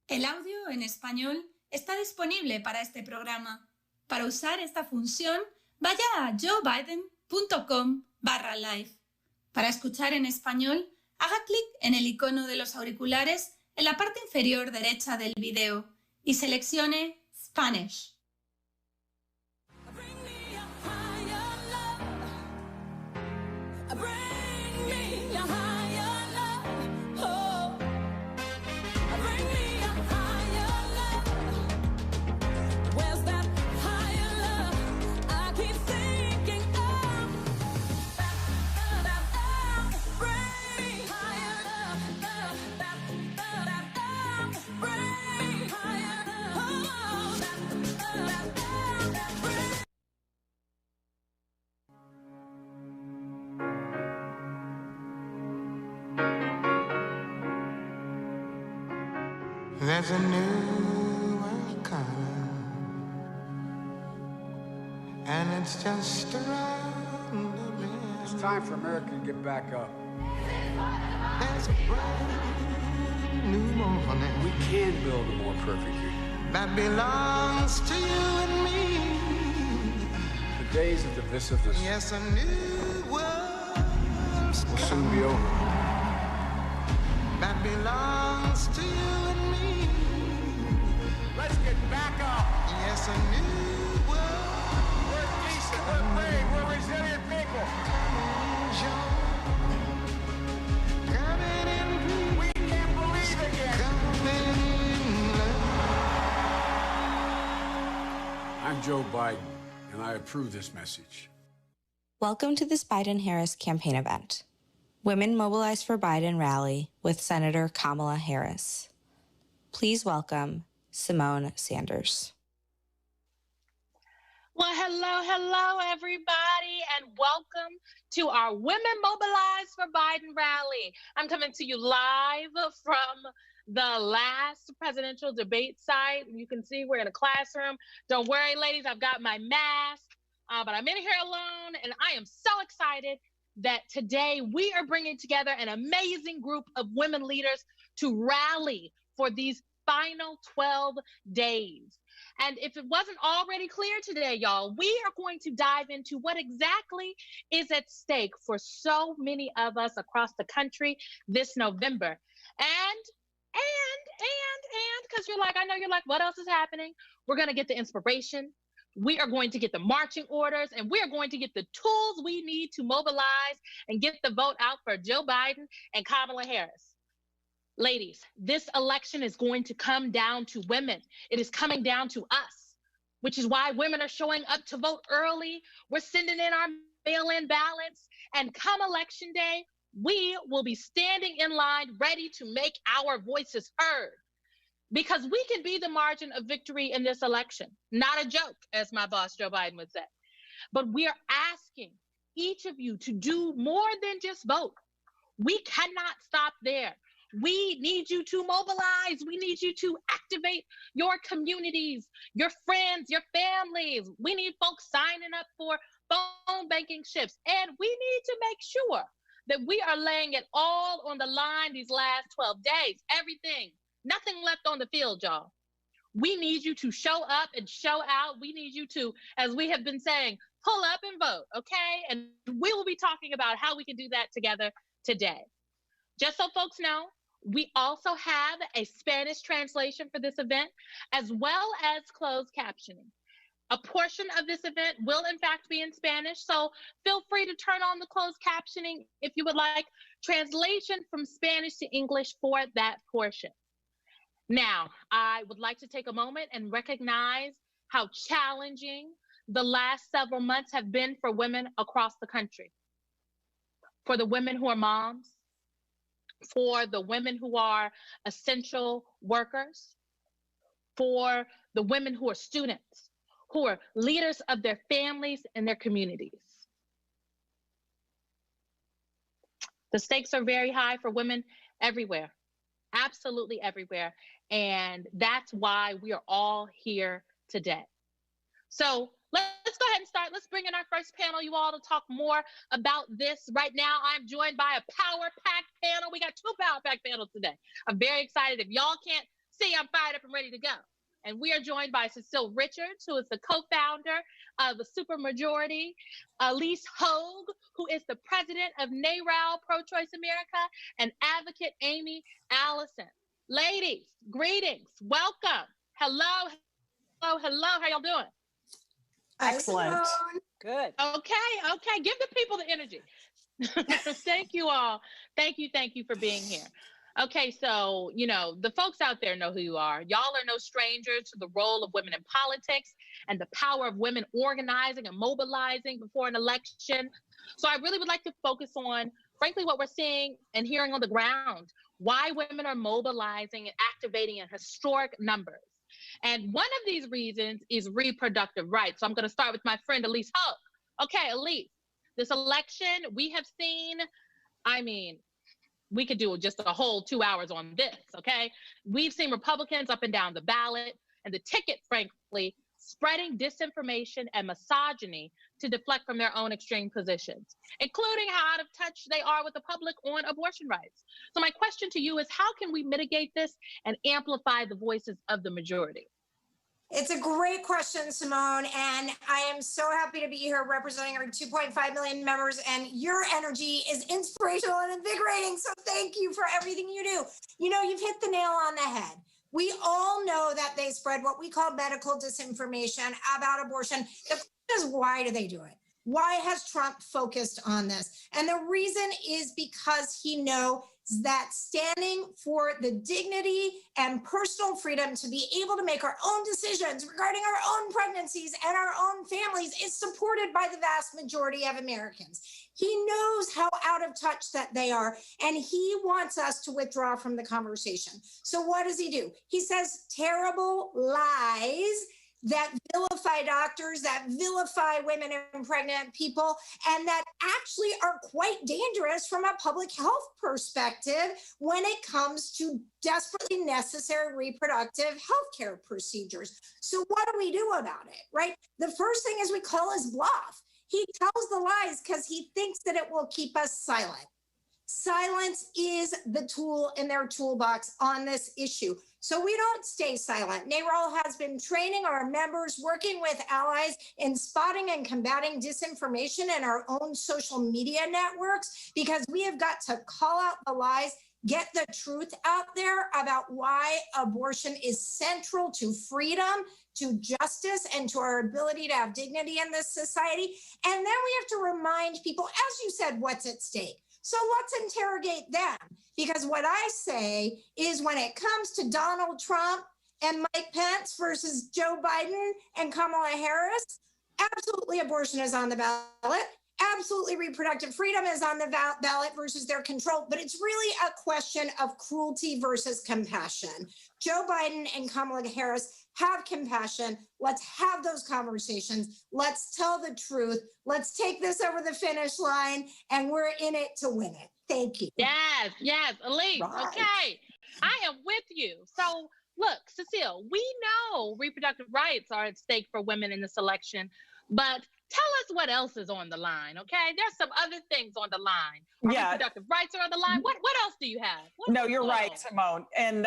El audio en español está disponible para este programa. Para usar esta función, vaya a joebiden.com/live. Para escuchar en español, haga clic en el icono de los auriculares en la parte inferior derecha del video y seleccione Spanish. There's a new world coming, and it's just around the bend. It's time for America to get back up. There's a brand new morning. We can build a more perfect union. That belongs to you and me. The days of divisiveness Yes, a new world's will soon be over. that belongs to you and me. Let's get back up. Yes, a new world. We're decent, we're brave, we're resilient people. Coming in peace, We can't believe again. coming in love. I'm Joe Biden, and I approve this message. Welcome to this Biden-Harris campaign event. Women Mobilize for Biden rally with Senator Kamala Harris. Please welcome Simone Sanders. Well, hello, everybody, and welcome to our Women Mobilize for Biden rally. I'm coming to you live from the last presidential debate site. You can see we're in a classroom. Don't worry, ladies, I've got my mask, but I'm in here alone, and I am so excited that today we are bringing together an amazing group of women leaders to rally for these final 12 days. And if it wasn't already clear today, y'all, we are going to dive into what exactly is at stake for so many of us across the country this November. And, because I know you're like, what else is happening? We're going to get the inspiration. We are going to get the marching orders, and we are going to get the tools we need to mobilize and get the vote out for Joe Biden and Kamala Harris. Ladies, this election is going to come down to women. It is coming down to us, which is why women are showing up to vote early. We're sending in our mail-in ballots, and come election day, we will be standing in line ready to make our voices heard. Because we can be the margin of victory in this election. Not a joke, as my boss, Joe Biden, would say. But we are asking each of you to do more than just vote. We cannot stop there. We need you to mobilize. We need you to activate your communities, your friends, your families. We need folks signing up for phone banking shifts. And we need to make sure that we are laying it all on the line these last 12 days. Everything. Nothing left on the field, y'all. We need you to show up and show out. We need you to, as we have been saying, pull up and vote, okay? And we will be talking about how we can do that together today. Just so folks know, we also have a Spanish translation for this event, as well as closed captioning. A portion of this event will, in fact, be in Spanish, so feel free to turn on the closed captioning if you would like translation from Spanish to English for that portion. Now, I would like to take a moment and recognize how challenging the last several months have been for women across the country. For the women who are moms, for the women who are essential workers, for the women who are students, who are leaders of their families and their communities. The stakes are very high for women everywhere. Absolutely everywhere. And that's why we are all here today. So let's go ahead and start. Let's bring in our first panel, you all, to talk more about this. Right now, I'm joined by a power-packed panel. We got two power-packed panels today. I'm very excited. If y'all can't see I'm fired up and ready to go. And we are joined by Cecile Richards, who is the co-founder of the Supermajority, Elise Hogue, who is the president of NARAL Pro-Choice America, and advocate Amy Allison. Ladies, greetings, welcome. Hello, hello, hello. How y'all doing? Excellent. Good. Okay. Give the people the energy. Thank you all. Thank you for being here. Okay, so, the folks out there know who you are. Y'all are no strangers to the role of women in politics and the power of women organizing and mobilizing before an election. So I really would like to focus on, frankly, what we're seeing and hearing on the ground, why women are mobilizing and activating in historic numbers. And one of these reasons is reproductive rights. So I'm going to start with my friend Elise Hogue. Okay, Elise, this election, we have seen, we could do just a whole 2 hours on this, okay? We've seen Republicans up and down the ballot, and the ticket, frankly, spreading disinformation and misogyny to deflect from their own extreme positions, including how out of touch they are with the public on abortion rights. So my question to you is, how can we mitigate this and amplify the voices of the majority? It's a great question, Simone, and I am so happy to be here representing our 2.5 million members, and your energy is inspirational and invigorating, so thank you for everything you do. You've hit the nail on the head. We all know that they spread what we call medical disinformation about abortion. The question is, why do they do it? Why has Trump focused on this? And the reason is because he knows that standing for the dignity and personal freedom to be able to make our own decisions regarding our own pregnancies and our own families is supported by the vast majority of Americans. He knows how out of touch that they are, and he wants us to withdraw from the conversation. So what does he do? He says terrible lies that vilify doctors, that vilify women and pregnant people, and that actually are quite dangerous from a public health perspective when it comes to desperately necessary reproductive healthcare procedures. So what do we do about it, right? The first thing is we call his bluff. He tells the lies because he thinks that it will keep us silent. Silence is the tool in their toolbox on this issue. So we don't stay silent. NARAL has been training our members, working with allies in spotting and combating disinformation in our own social media networks, because we have got to call out the lies, get the truth out there about why abortion is central to freedom, to justice, and to our ability to have dignity in this society. And then we have to remind people, as you said, what's at stake. So let's interrogate them, because what I say is, when it comes to Donald Trump and Mike Pence versus Joe Biden and Kamala Harris, absolutely abortion is on the ballot. Absolutely reproductive freedom is on the ballot versus their control. But it's really a question of cruelty versus compassion. Joe Biden and Kamala Harris have compassion. Let's have those conversations. Let's tell the truth. Let's take this over the finish line, and we're in it to win it. Thank you. Yes, Elise. Right. Okay, I am with you. So look, Cecile, we know reproductive rights are at stake for women in this election, but tell us what else is on the line, okay? There's some other things on the line. Reproductive rights are on the line. What else do you have? No, you're right, Simone. And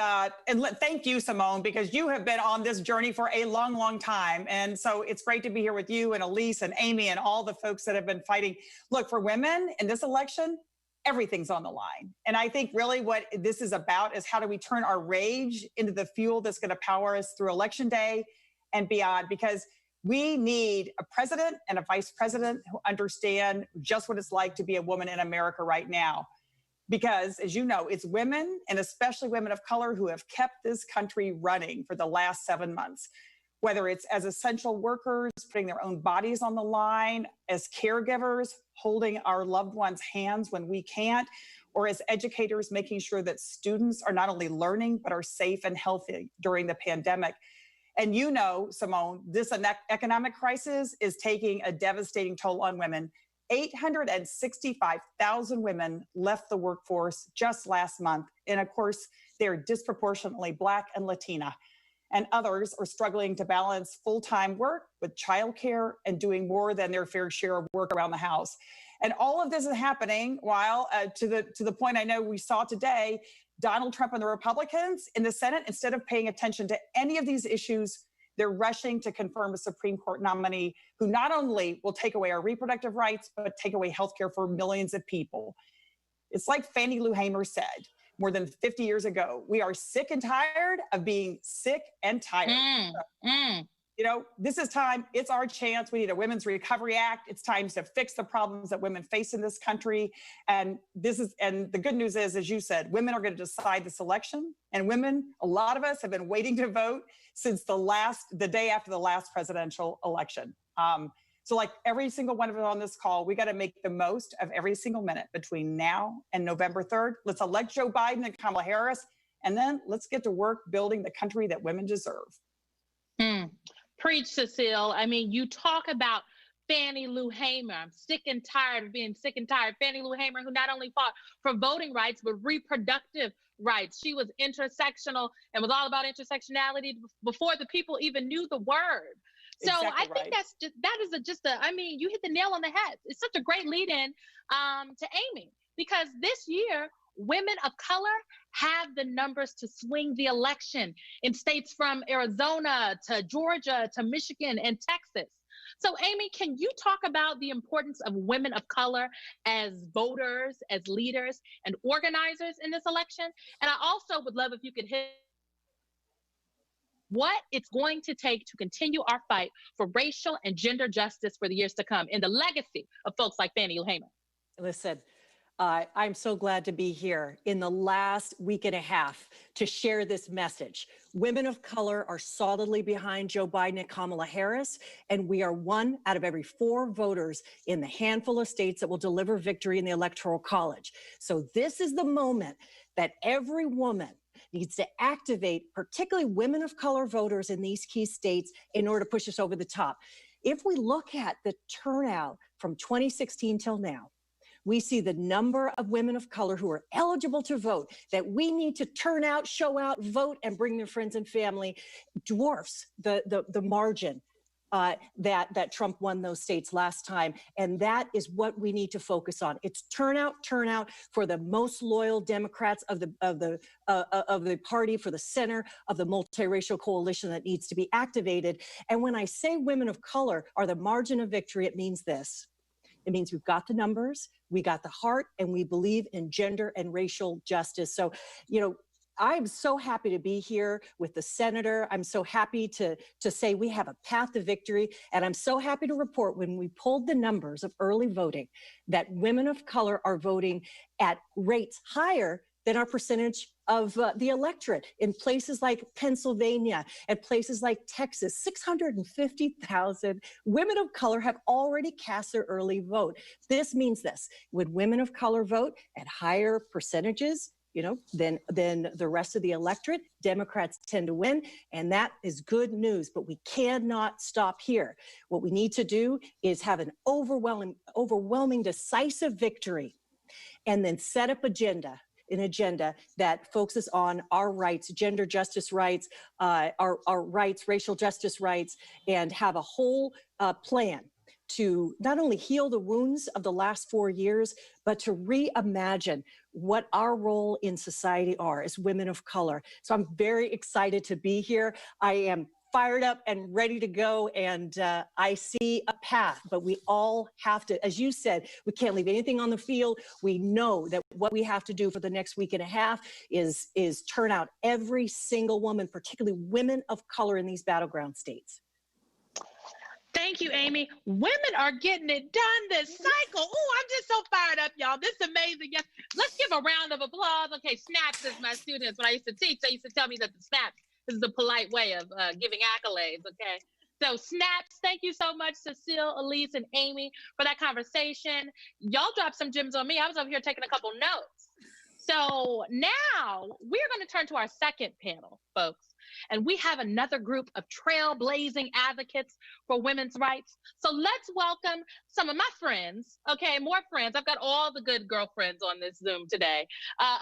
thank you, Simone, because you have been on this journey for a long, long time. And so it's great to be here with you and Elise and Amy and all the folks that have been fighting. Look, for women in this election, everything's on the line. And I think really what this is about is, how do we turn our rage into the fuel that's going to power us through Election Day and beyond? Because we need a president and a vice president who understand just what it's like to be a woman in America right now. Because, as you know, it's women, and especially women of color, who have kept this country running for the last 7 months. Whether it's as essential workers, putting their own bodies on the line, as caregivers, holding our loved ones' hands when we can't, or as educators, making sure that students are not only learning, but are safe and healthy during the pandemic. And you know, Simone, this economic crisis is taking a devastating toll on women. 865,000 women left the workforce just last month. And of course, they're disproportionately Black and Latina. And others are struggling to balance full-time work with childcare and doing more than their fair share of work around the house. And all of this is happening while, to the point I know we saw today, Donald Trump and the Republicans in the Senate, instead of paying attention to any of these issues, they're rushing to confirm a Supreme Court nominee who not only will take away our reproductive rights, but take away healthcare for millions of people. It's like Fannie Lou Hamer said more than 50 years ago, we are sick and tired of being sick and tired. You know, this is time. It's our chance. We need a Women's Recovery Act. It's time to fix the problems that women face in this country. And the good news is, as you said, women are going to decide this election. And women, a lot of us have been waiting to vote since the day after the last presidential election. So like every single one of us on this call, we got to make the most of every single minute between now and November 3rd. Let's elect Joe Biden and Kamala Harris, and then let's get to work building the country that women deserve. Preach, Cecile. I mean, you talk about Fannie Lou Hamer. I'm sick and tired of being sick and tired. Fannie Lou Hamer, who not only fought for voting rights, but reproductive rights. She was intersectional and was all about intersectionality before the people even knew the word. So exactly I think I mean, you hit the nail on the head. It's such a great lead in to Amy, because this year, women of color have the numbers to swing the election in states from Arizona to Georgia to Michigan and Texas. So, Amy, can you talk about the importance of women of color as voters, as leaders, and organizers in this election? And I also would love if you could hit what it's going to take to continue our fight for racial and gender justice for the years to come, and the legacy of folks like Fannie Lou Hamer. Listen, I'm so glad to be here in the last week and a half to share this message. Women of color are solidly behind Joe Biden and Kamala Harris, and we are 1 out of every 4 voters in the handful of states that will deliver victory in the Electoral College. So this is the moment that every woman needs to activate, particularly women of color voters in these key states, in order to push us over the top. If we look at the turnout from 2016 till now, we see the number of women of color who are eligible to vote, that we need to turn out, show out, vote, and bring their friends and family, dwarfs the margin that Trump won those states last time. And that is what we need to focus on. It's turnout for the most loyal Democrats of the party, for the center of the multiracial coalition that needs to be activated. And when I say women of color are the margin of victory, it means this. It means we've got the numbers, we got the heart, and we believe in gender and racial justice. So, you know, I'm so happy to be here with the senator. I'm so happy to say we have a path to victory. And I'm so happy to report, when we pulled the numbers of early voting, that women of color are voting at rates higher than our percentage of the electorate in places like Pennsylvania and places like Texas. 650,000 women of color have already cast their early vote. This means this: when women of color vote at higher percentages, you know, than the rest of the electorate, Democrats tend to win, and that is good news. But we cannot stop here. What we need to do is have an overwhelming, decisive victory, and then set up an agenda that focuses on our rights, gender justice rights, our rights, racial justice rights, and have a whole plan to not only heal the wounds of the last 4 years, but to reimagine what our role in society are as women of color. So I'm very excited to be here. I am fired up and ready to go. And I see a path, but we all have to, as you said, we can't leave anything on the field. We know that what we have to do for the next week and a half is turn out every single woman, particularly women of color in these battleground states. Thank you, Amy. Women are getting it done this cycle. Oh, I'm just so fired up, y'all. This is amazing. Yes. Let's give a round of applause. Okay, snaps is my students. When I used to teach, they used to tell me that the snaps, this is a polite way of giving accolades, okay? So snaps, thank you so much, Cecile, Elise, and Amy, for that conversation. Y'all dropped some gems on me. I was over here taking a couple notes. So now we're going to turn to our second panel, folks. And we have another group of trailblazing advocates for women's rights. So let's welcome some of my friends, okay, more friends. I've got all the good girlfriends on this Zoom today.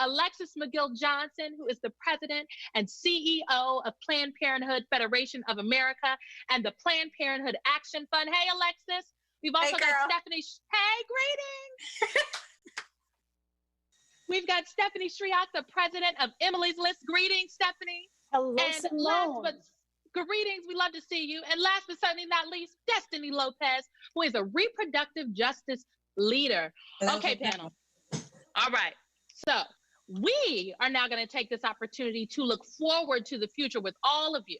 Alexis McGill-Johnson, who is the president and CEO of Planned Parenthood Federation of America and the Planned Parenthood Action Fund. Hey, Alexis. We've also got Stephanie. Hey, greetings. We've got Stephanie Shriock, the president of Emily's List. Greetings, Stephanie. Hello, And Simone. greetings, we love to see you. And last but certainly not least, Destiny Lopez, who is a reproductive justice leader. Okay, panel. All right. So we are now going to take this opportunity to look forward to the future with all of you.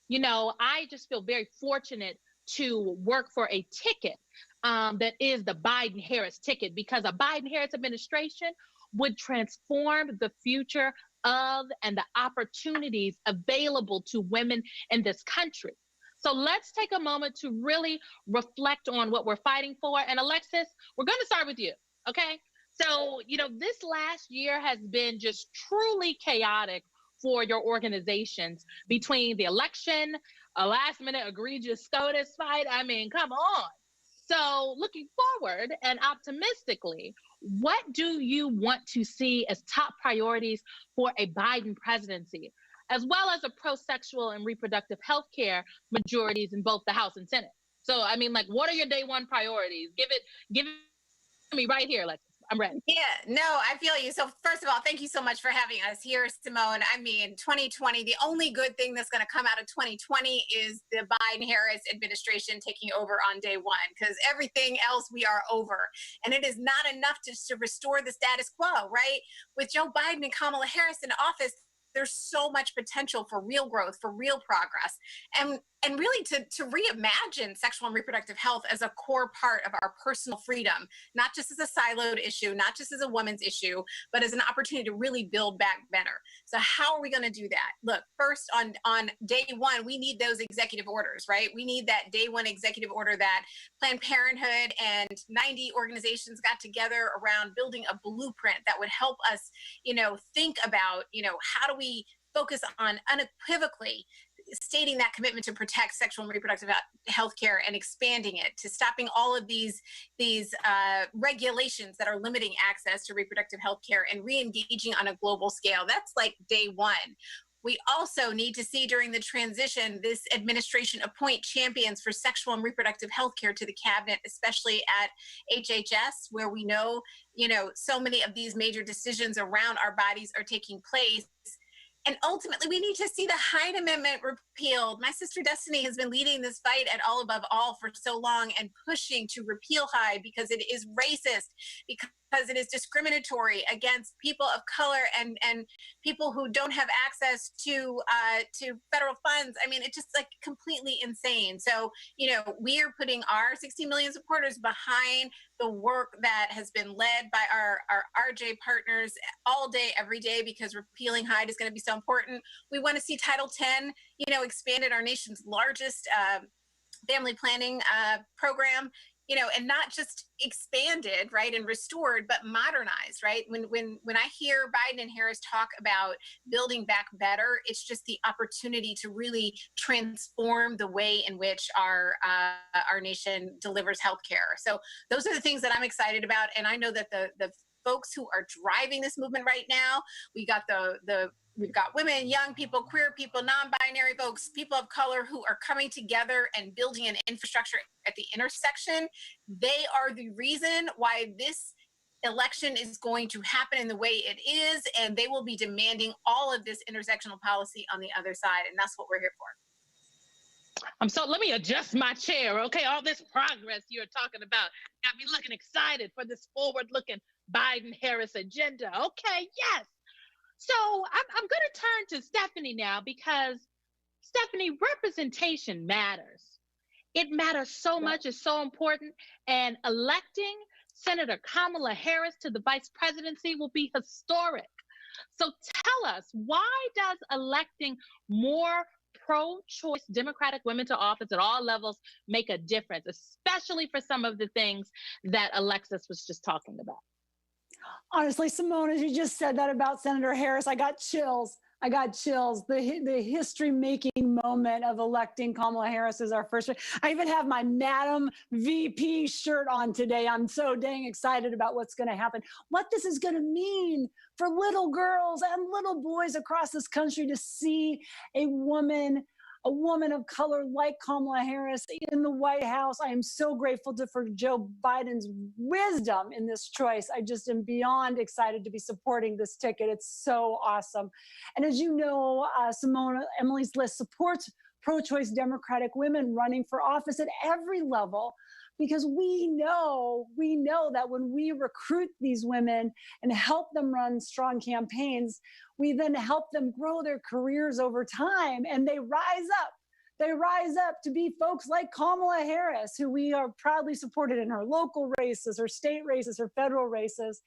You know, I just feel very fortunate to work for a ticket that is the Biden-Harris ticket, because a Biden-Harris administration would transform the future of and the opportunities available to women in this country. So let's take a moment to really reflect on what we're fighting for. And Alexis, we're going to start with you, okay? So, you know, this last year has been just truly chaotic for your organizations, between the election, a last-minute egregious SCOTUS fight. I mean, come on. So looking forward and optimistically, what do you want to see as top priorities for a Biden presidency, as well as a pro-sexual and reproductive health care majorities in both the House and Senate? So, I mean, like, what are your day one priorities? Give it me right here, Alexis. I'm ready. Yeah, no, I feel you. So first of all, thank you so much for having us here, Simone. I mean, 2020, the only good thing that's going to come out of 2020 is the Biden-Harris administration taking over on day one, because everything else we are over. And it is not enough to restore the status quo, right? With Joe Biden and Kamala Harris in office, there's so much potential for real growth, for real progress, and really to reimagine sexual and reproductive health as a core part of our personal freedom, not just as a siloed issue, not just as a woman's issue, but as an opportunity to really build back better. So how are we going to do that? Look, first on day one, we need those executive orders, right? We need that day one executive order that Planned Parenthood and 90 organizations got together around building a blueprint that would help us, you know, think about, you know, how do we focus on unequivocally stating that commitment to protect sexual and reproductive health care and expanding it, to stopping all of these regulations that are limiting access to reproductive health care and re-engaging on a global scale. That's like day one. We also need to see during the transition, this administration appoint champions for sexual and reproductive health care to the cabinet, especially at HHS, where we know, you know, so many of these major decisions around our bodies are taking place. And ultimately, we need to see the Hyde Amendment repealed. My sister Destiny has been leading this fight at All Above All for so long and pushing to repeal Hyde because it is racist, because it is discriminatory against people of color and people who don't have access to federal funds. I mean, it's just like completely insane. So, you know, we are putting our 60 million supporters behind the work that has been led by our RJ partners all day, every day, because repealing Hyde is going to be so important. We want to see Title 10, you know, expanded, our nation's largest family planning program, you know, and not just expanded, right, and restored, but modernized, right? When I hear Biden and Harris talk about building back better, it's just the opportunity to really transform the way in which our nation delivers healthcare. So those are the things that I'm excited about, and I know that the folks who are driving this movement right now, we've got women, young people, queer people, non-binary folks, people of color who are coming together and building an infrastructure at the intersection. They are the reason why this election is going to happen in the way it is, and they will be demanding all of this intersectional policy on the other side, and that's what we're here for. So let me adjust my chair, okay? All this progress you're talking about got me looking excited for this forward-looking Biden-Harris agenda. Okay, yes. So I'm going to turn to Stephanie now, because, Stephanie, representation matters. It matters so much. It's so important. And electing Senator Kamala Harris to the vice presidency will be historic. So tell us, why does electing more pro-choice Democratic women to office at all levels make a difference, especially for some of the things that Alexis was just talking about? Honestly, Simone, as you just said that about Senator Harris, I got chills. The history-making moment of electing Kamala Harris as our first. I even have my Madam VP shirt on today. I'm so dang excited about what's going to happen. What this is going to mean for little girls and little boys across this country to see a woman a woman of color like Kamala Harris in the White House. I am so grateful for Joe Biden's wisdom in this choice. I just am beyond excited to be supporting this ticket. It's so awesome. And as you know, Simone, Emily's List supports pro-choice Democratic women running for office at every level, because we know that when we recruit these women and help them run strong campaigns, we then help them grow their careers over time, and they rise up. They rise up to be folks like Kamala Harris, who we are proudly supported in her local races, her state races, her federal races.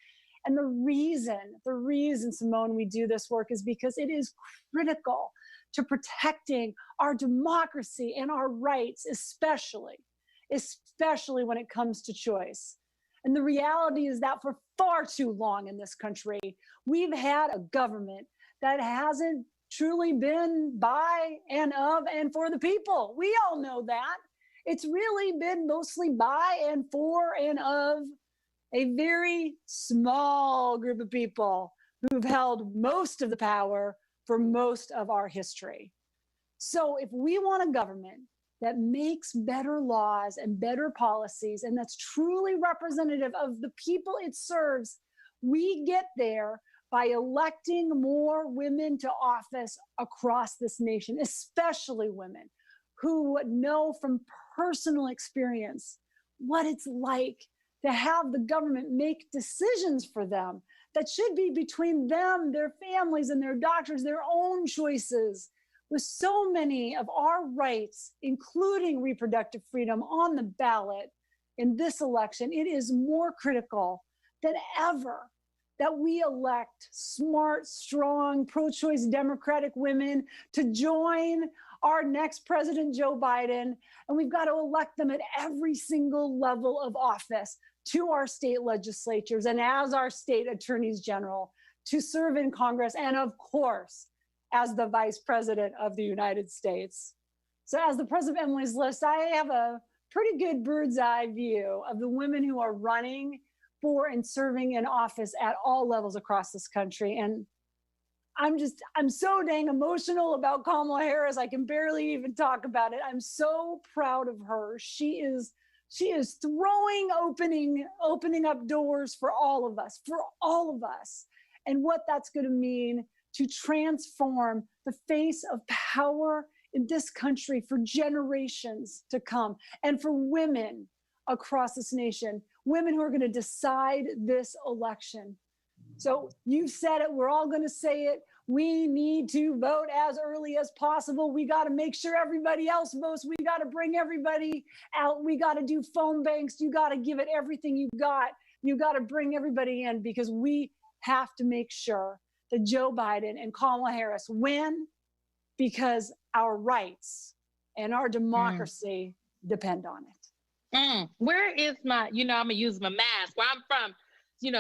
And the reason, Simone, we do this work is because it is critical to protecting our democracy and our rights, especially when it comes to choice. And the reality is that for far too long in this country, we've had a government that hasn't truly been by and of and for the people. We all know that. It's really been mostly by and for and of a very small group of people who've held most of the power for most of our history. So if we want a government that makes better laws and better policies, and that's truly representative of the people it serves, we get there by electing more women to office across this nation, especially women who know from personal experience what it's like to have the government make decisions for them that should be between them, their families, and their doctors, their own choices. With so many of our rights, including reproductive freedom, on the ballot in this election, it is more critical than ever that we elect smart, strong, pro-choice Democratic women to join our next president, Joe Biden. And we've got to elect them at every single level of office, to our state legislatures and as our state attorneys general, to serve in Congress, and of course, as the Vice President of the United States. So as the president of Emily's List, I have a pretty good bird's eye view of the women who are running for and serving in office at all levels across this country. And I'm so dang emotional about Kamala Harris. I can barely even talk about it. I'm so proud of her. She is opening up doors for all of us, and what that's going to mean to transform the face of power in this country for generations to come, and for women across this nation, women who are going to decide this election. So you've said it, we're all going to say it. We need to vote as early as possible. We got to make sure everybody else votes. We got to bring everybody out. We got to do phone banks. You got to give it everything you got. You got to bring everybody in, because we have to make sure that Joe Biden and Kamala Harris win, because our rights and our democracy depend on it. Where is my, I'm going to use my mask. Where I'm from,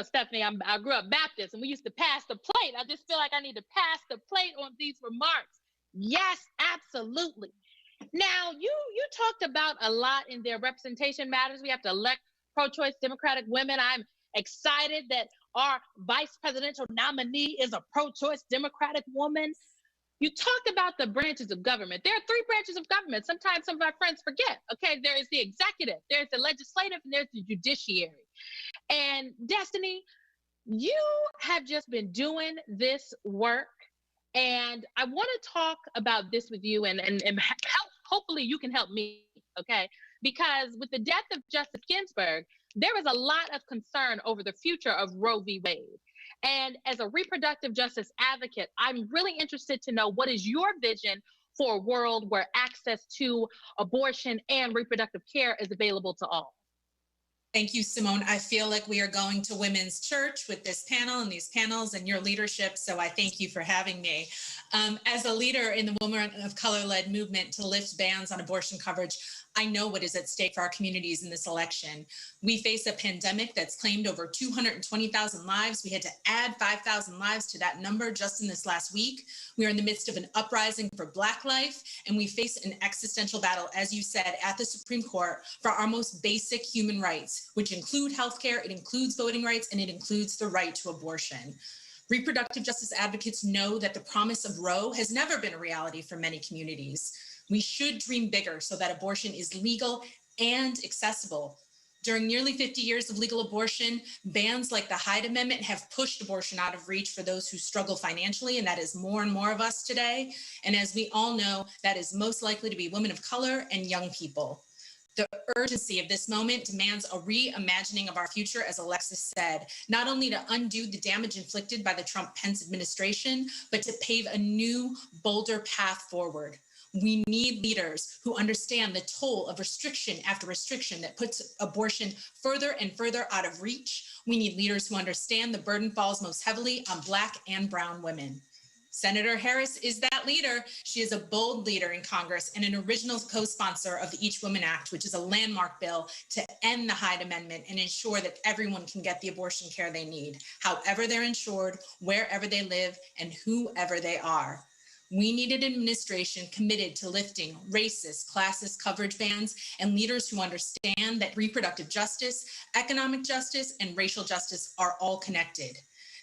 Stephanie, I grew up Baptist, and we used to pass the plate. I just feel like I need to pass the plate on these remarks. Yes, absolutely. Now, you talked about a lot in their representation matters. We have to elect pro-choice Democratic women. I'm excited that our vice presidential nominee is a pro-choice Democratic woman. You talked about the branches of government. There are 3 branches of government. Sometimes some of our friends forget. Okay, there is the executive, there's the legislative, and there's the judiciary. And Destiny, you have just been doing this work, and I want to talk about this with you, and help. Hopefully you can help me, okay? Because with the death of Justice Ginsburg, there is a lot of concern over the future of Roe v. Wade. And as a reproductive justice advocate, I'm really interested to know, what is your vision for a world where access to abortion and reproductive care is available to all? Thank you, Simone. I feel like we are going to women's church with this panel and these panels and your leadership, so I thank you for having me. As a leader in the Women of Color-led movement to lift bans on abortion coverage, I know what is at stake for our communities in this election. We face a pandemic that's claimed over 220,000 lives. We had to add 5,000 lives to that number just in this last week. We are in the midst of an uprising for Black life, and we face an existential battle, as you said, at the Supreme Court for our most basic human rights, which include healthcare, it includes voting rights, and it includes the right to abortion. Reproductive justice advocates know that the promise of Roe has never been a reality for many communities. We should dream bigger so that abortion is legal and accessible. During nearly 50 years of legal abortion, bans like the Hyde Amendment have pushed abortion out of reach for those who struggle financially, and that is more and more of us today. And as we all know, that is most likely to be women of color and young people. The urgency of this moment demands a reimagining of our future, as Alexis said, not only to undo the damage inflicted by the Trump-Pence administration, but to pave a new, bolder path forward. We need leaders who understand the toll of restriction after restriction that puts abortion further and further out of reach. We need leaders who understand the burden falls most heavily on Black and brown women. Senator Harris is that leader. She is a bold leader in Congress and an original co-sponsor of the Each Woman Act, which is a landmark bill to end the Hyde Amendment and ensure that everyone can get the abortion care they need, however they're insured, wherever they live, and whoever they are. We need an administration committed to lifting racist, classist coverage bans and leaders who understand that reproductive justice, economic justice, and racial justice are all connected.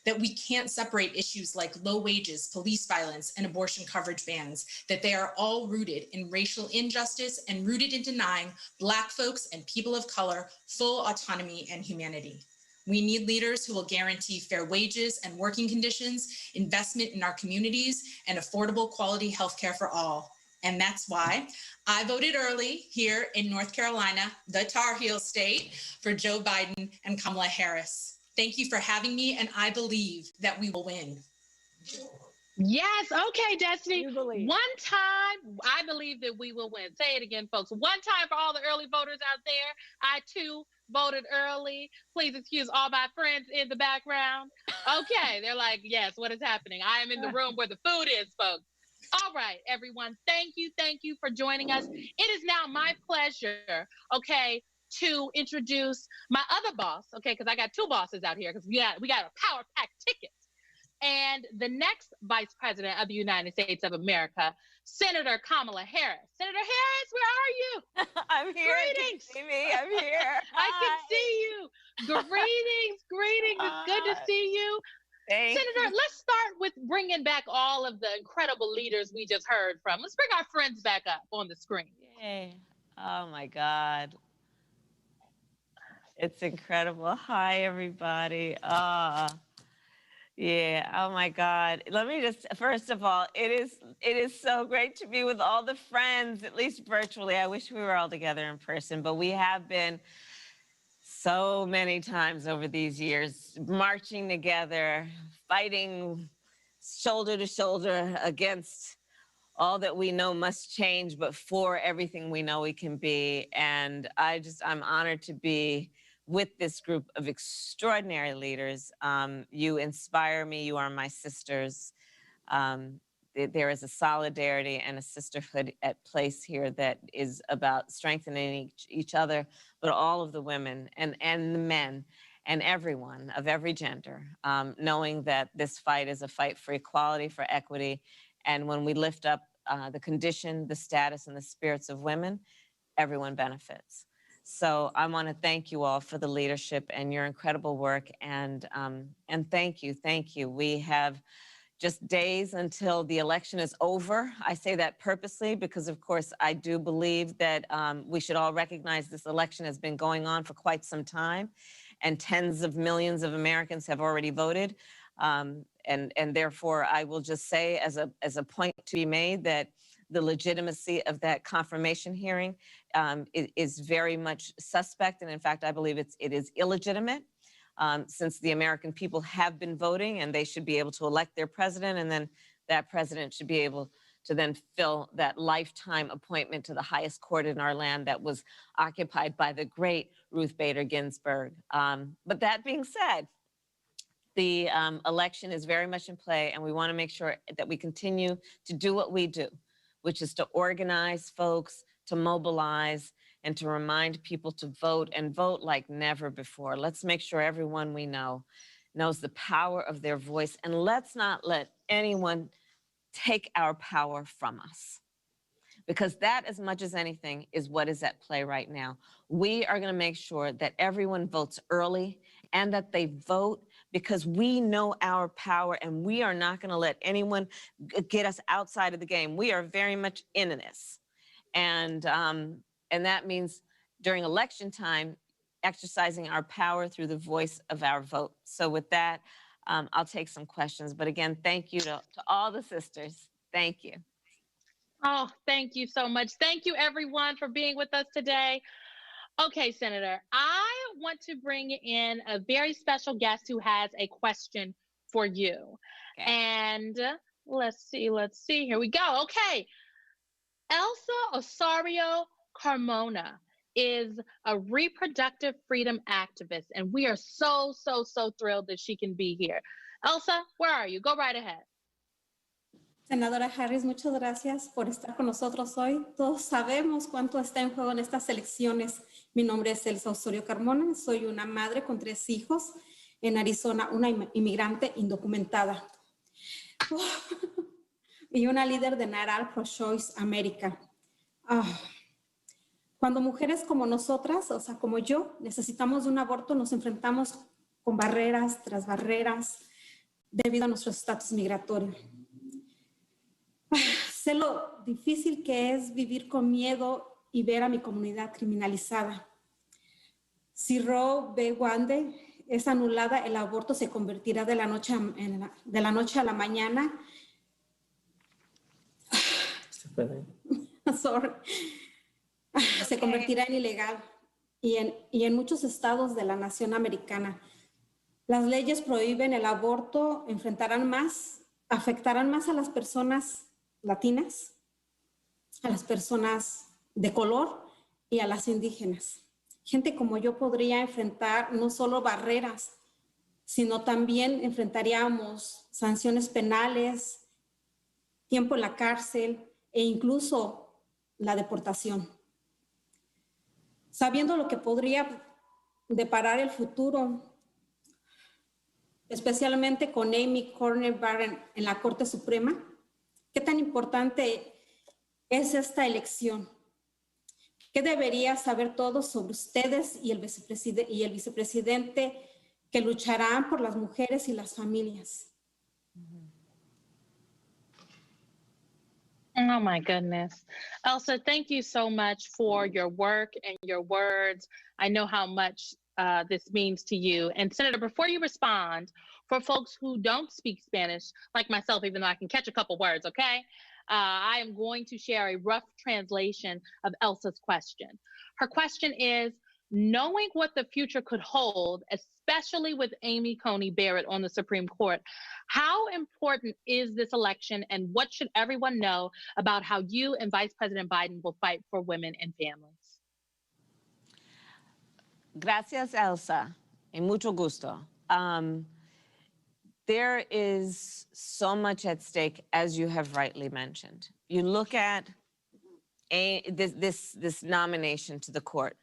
That we can't separate issues like low wages, police violence, and abortion coverage bans, that they are all rooted in racial injustice and rooted in denying Black folks and people of color full autonomy and humanity. We need leaders who will guarantee fair wages and working conditions, investment in our communities, and affordable quality healthcare for all. And that's why I voted early here in North Carolina, the Tar Heel state, for Joe Biden and Kamala Harris. Thank you for having me, and I believe that we will win. Yes. Okay, Destiny. One time, I believe that we will win. Say it again, folks. One time for all the early voters out there. I, too, voted early. Please excuse all my friends in the background. Okay. They're like, yes, what is happening? I am in the room where the food is, folks. All right, everyone. Thank you for joining us. It is now my pleasure, okay, to introduce my other boss, okay, because I got two bosses out here because we got a power pack ticket. And the next Vice President of the United States of America, Senator Kamala Harris. Senator Harris, where are you? I'm here. Greetings. Can you see me? I'm here. I can see you. Greetings. It's good to see you. Senator, let's start with bringing back all of the incredible leaders we just heard from. Let's bring our friends back up on the screen. Yay. Oh, my God. It's incredible. Hi, everybody. Yeah. Oh, my God. Let me just, first of all, it is so great to be with all the friends, at least virtually. I wish we were all together in person, but we have been so many times over these years, marching together, fighting shoulder to shoulder against all that we know must change, but for everything we know we can be. And I'm honored to be with this group of extraordinary leaders. You inspire me. You are my sisters. There is a solidarity and a sisterhood at place here that is about strengthening each other, but all of the women and the men and everyone of every gender, knowing that this fight is a fight for equality, for equity. And when we lift up the condition, the status, and the spirits of women, everyone benefits. So I want to thank you all for the leadership and your incredible work. And thank you. We have just days until the election is over. I say that purposely because, of course, I do believe that we should all recognize this election has been going on for quite some time, and tens of millions of Americans have already voted. And therefore, I will just say as a point to be made that the legitimacy of that confirmation hearing is very much suspect. And in fact, I believe it is illegitimate. Since the American people have been voting, and they should be able to elect their president, and then that president should be able to then fill that lifetime appointment to the highest court in our land that was occupied by the great Ruth Bader Ginsburg. But that being said, the election is very much in play, and we want to make sure that we continue to do what we do, which is to organize folks, to mobilize, and to remind people to vote, and vote like never before. Let's make sure everyone we know knows the power of their voice, and let's not let anyone take our power from us. Because that, as much as anything, is what is at play right now. We are going to make sure that everyone votes early, and that they vote because we know our power, and we are not going to let anyone get us outside of the game. We are very much in this. And that means during election time, exercising our power through the voice of our vote. So with that, I'll take some questions. But again, thank you to all the sisters. Thank you. Oh, thank you so much. Thank you, everyone, for being with us today. Okay, Senator, I want to bring in a very special guest who has a question for you. Okay. And let's see. Here we go. Okay. Elsa Osorio Carmona is a reproductive freedom activist, and we are so thrilled that she can be here. Elsa, where are you? Go right ahead. Senadora Harris, muchas gracias por estar con nosotros hoy. Todos sabemos cuánto está en juego en estas elecciones. Mi nombre es Elsa Osorio Carmona, soy una madre con 3 hijos en Arizona, una inmigrante indocumentada y una líder de Naral Pro-Choice América. Cuando mujeres como nosotras, o sea, como yo, necesitamos de un aborto, nos enfrentamos con barreras tras barreras debido a nuestro estatus migratorio. Sé lo difícil que es vivir con miedo y ver a mi comunidad criminalizada. Si Roe v. Wade es anulada, el aborto se convertirá de la noche a la mañana. Sorry. Se convertirá en ilegal y en muchos estados de la nación americana. Las leyes prohíben el aborto, afectarán más a las personas latinas, a las personas de color y a las indígenas. Gente como yo podría enfrentar no solo barreras, sino también enfrentaríamos sanciones penales, tiempo en la cárcel e incluso la deportación. Sabiendo lo que podría deparar el futuro, especialmente con Amy Coney Barrett en la Corte Suprema, ¿qué tan importante es esta elección? ¿Qué debería saber todos sobre ustedes y el vicepresidente que lucharán por las mujeres y las familias? Oh my goodness. Elsa, thank you so much for your work and your words. I know how much this means to you. And Senator, before you respond, for folks who don't speak Spanish, like myself, even though I can catch a couple words, okay? I am going to share a rough translation of Elsa's question. Her question is, knowing what the future could hold, especially with Amy Coney Barrett on the Supreme Court, how important is this election and what should everyone know about how you and Vice President Biden will fight for women and families? Gracias, Elsa, y mucho gusto. There is so much at stake, as you have rightly mentioned. You look at this nomination to the court.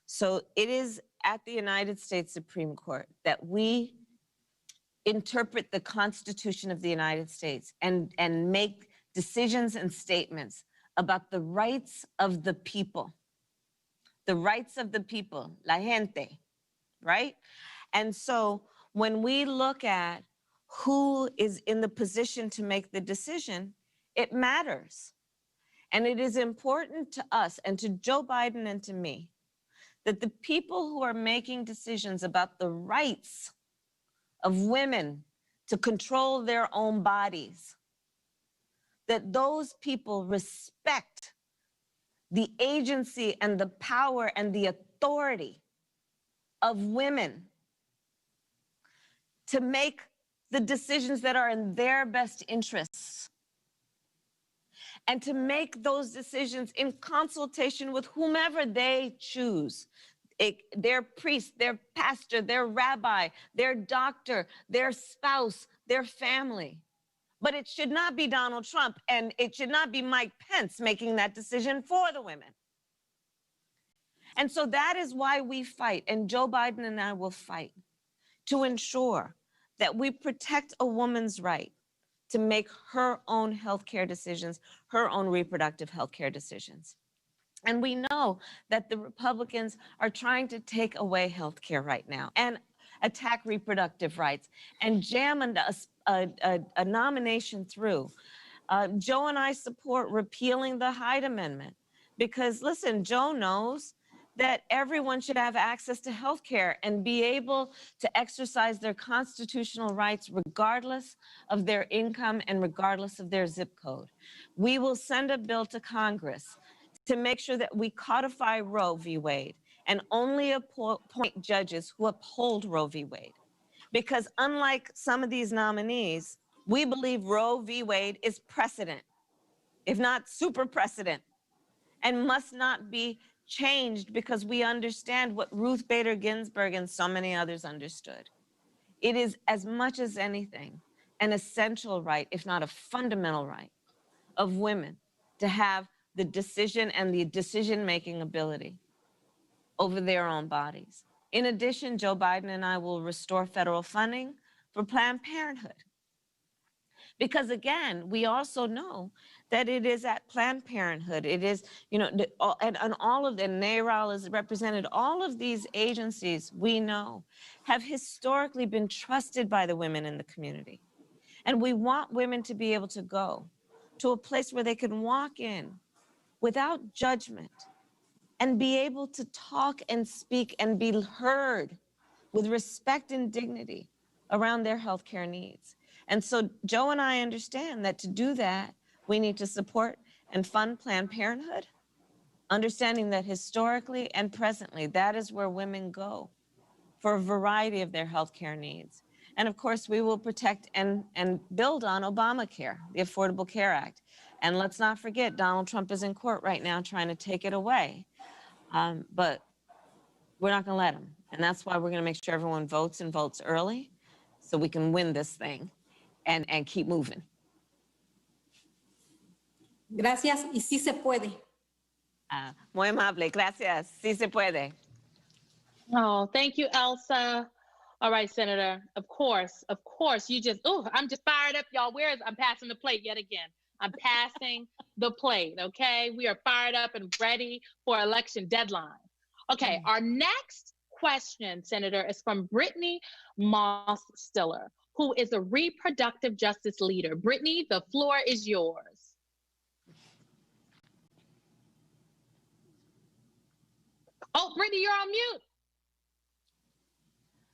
So it is at the United States Supreme Court that we interpret the Constitution of the United States and make decisions and statements about the rights of the people. The rights of the people, la gente, right? And so when we look at who is in the position to make the decision, it matters. And it is important to us and to Joe Biden and to me that the people who are making decisions about the rights of women to control their own bodies, that those people respect the agency and the power and the authority of women to make the decisions that are in their best interests, and to make those decisions in consultation with whomever they choose, their priest, their pastor, their rabbi, their doctor, their spouse, their family. But it should not be Donald Trump, and it should not be Mike Pence making that decision for the women. And so that is why we fight, and Joe Biden and I will fight to ensure that we protect a woman's right to make her own healthcare decisions, her own reproductive healthcare decisions. And we know that the Republicans are trying to take away healthcare right now and attack reproductive rights and jam a nomination through. Joe and I support repealing the Hyde Amendment Because listen, Joe knows that everyone should have access to health care and be able to exercise their constitutional rights regardless of their income and regardless of their zip code. We will send a bill to Congress to make sure that we codify Roe v. Wade and only appoint judges who uphold Roe v. Wade. Because unlike some of these nominees, we believe Roe v. Wade is precedent, if not super precedent, and must not be changed because we understand what Ruth Bader Ginsburg and so many others understood. It is, as much as anything, an essential right, if not a fundamental right, of women to have the decision and the decision-making ability over their own bodies. In addition, Joe Biden and I will restore federal funding for Planned Parenthood. Because again, we also know that it is at Planned Parenthood, it is, you know, and all of the NARAL is represented, all of these agencies we know have historically been trusted by the women in the community. And we want women to be able to go to a place where they can walk in without judgment and be able to talk and speak and be heard with respect and dignity around their healthcare needs. And so Joe and I understand that to do that, we need to support and fund Planned Parenthood, understanding that historically and presently, that is where women go for a variety of their healthcare needs. And of course, we will protect and build on Obamacare, the Affordable Care Act. And let's not forget, Donald Trump is in court right now trying to take it away. But we're not going to let him. And that's why we're going to make sure everyone votes and votes early so we can win this thing and keep moving. Gracias y sí se puede. Muy amable. Gracias. Sí se puede. Oh, thank you, Elsa. All right, Senator. Of course, you just, I'm just fired up, y'all. I'm passing the plate yet again. I'm passing the plate, okay? We are fired up and ready for election deadline. Okay, our next question, Senator, is from Brittany Moss-Stiller, who is a reproductive justice leader. Brittany, the floor is yours. Oh, Brittany, you're on mute.